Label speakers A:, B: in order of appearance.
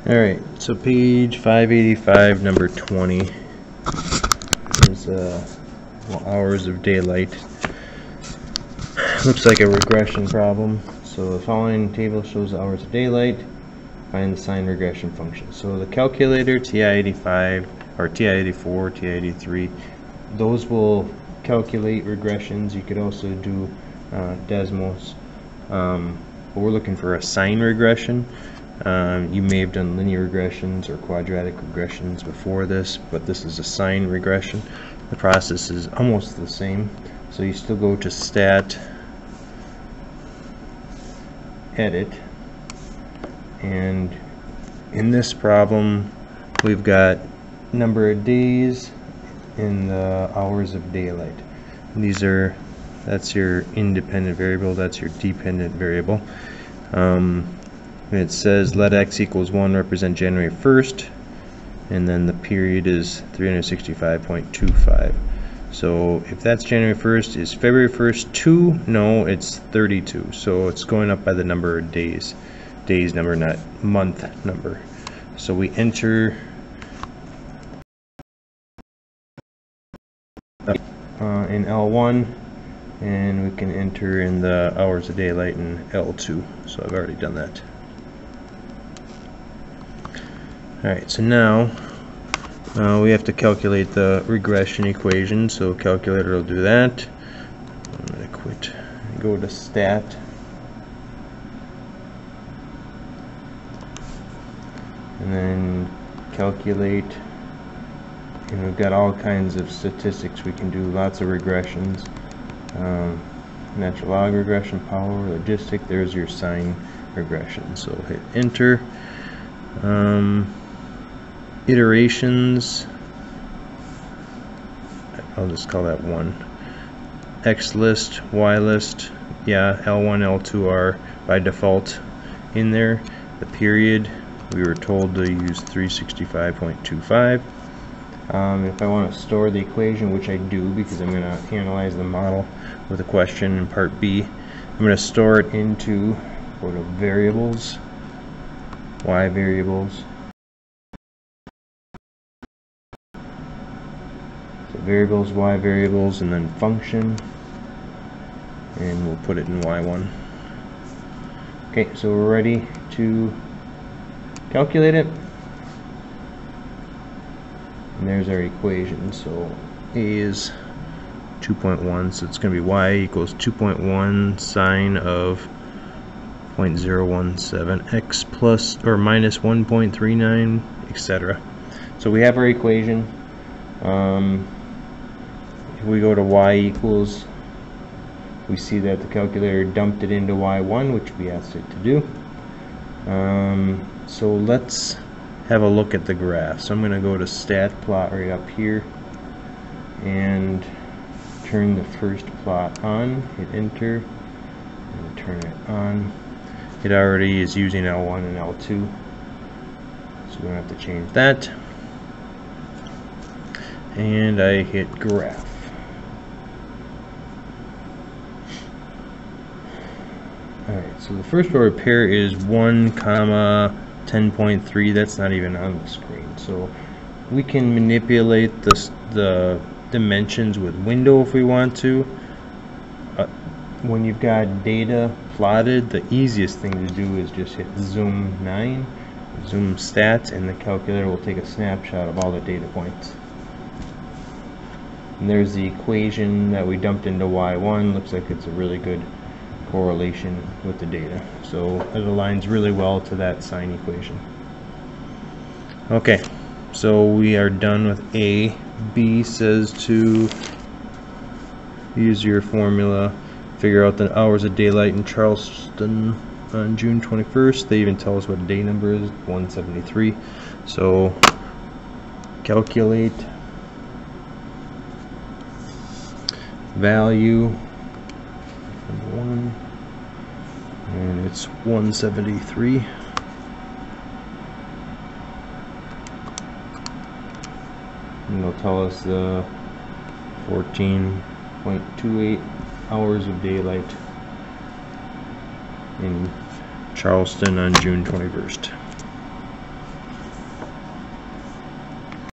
A: Alright, so page 585, number 20 is hours of daylight. Looks like a regression problem. So the following table shows hours of daylight. Find the sine regression function. So the calculator, TI-85 or TI-84, TI-83, those will calculate regressions. You could also do Desmos. But we're looking for a sine regression. You may have done linear regressions or quadratic regressions before this, but this is a sine regression. The process is almost the same. So you still go to Stat, Edit, and in this problem we've got number of days in the hours of daylight. That's your independent variable, that's your dependent variable. It says let x equals 1 represent January 1st, and then the period is 365.25. So if that's January 1st, is February 1st 2? No, it's 32. So it's going up by the number of days. Days number, not month number. So we enter in L1, and we can enter in the hours of daylight in L2. So I've already done that. Alright, so now we have to calculate the regression equation, so calculator will do that. I'm going to quit. Go to Stat. And then calculate. And we've got all kinds of statistics we can do, lots of regressions. Natural log regression, power, logistic, there's your sine regression. So hit enter. Iterations, I'll just call that 1. X list, Y list, yeah, L1, L2 are by default in there. The period, we were told to use 365.25. If I want to store the equation, which I do because I'm going to analyze the model with a question in part B, I'm going to store it into, go to variables, Y variables. Variables, Y variables, and then function, and we'll put it in Y1. Okay, so we're ready to calculate it, and there's our equation. So A is 2.1, so it's going to be Y equals 2.1 sine of 0.017 x plus or minus 1.39, etc. So we have our equation. If we go to Y equals, we see that the calculator dumped it into Y1, which we asked it to do. So let's have a look at the graph. So I'm going to go to Stat Plot right up here and turn the first plot on, hit enter, and turn it on. It already is using L1 and L2, so we don't have to change that. And I hit graph. Alright, so the first order pair is 1, 10.3. That's not even on the screen. So we can manipulate the dimensions with window if we want to. When you've got data plotted, the easiest thing to do is just hit zoom 9, zoom stats, and the calculator will take a snapshot of all the data points. And there's the equation that we dumped into Y1. Looks like it's a really good correlation with the data. So it aligns really well to that sine equation. Okay, so we are done with A. B says to use your formula, figure out the hours of daylight in Charleston on June 21st. They even tell us what day number is, 173. So calculate value from 1, and it's 173. And it'll tell us the 14.28 hours of daylight in Charleston on June 21st.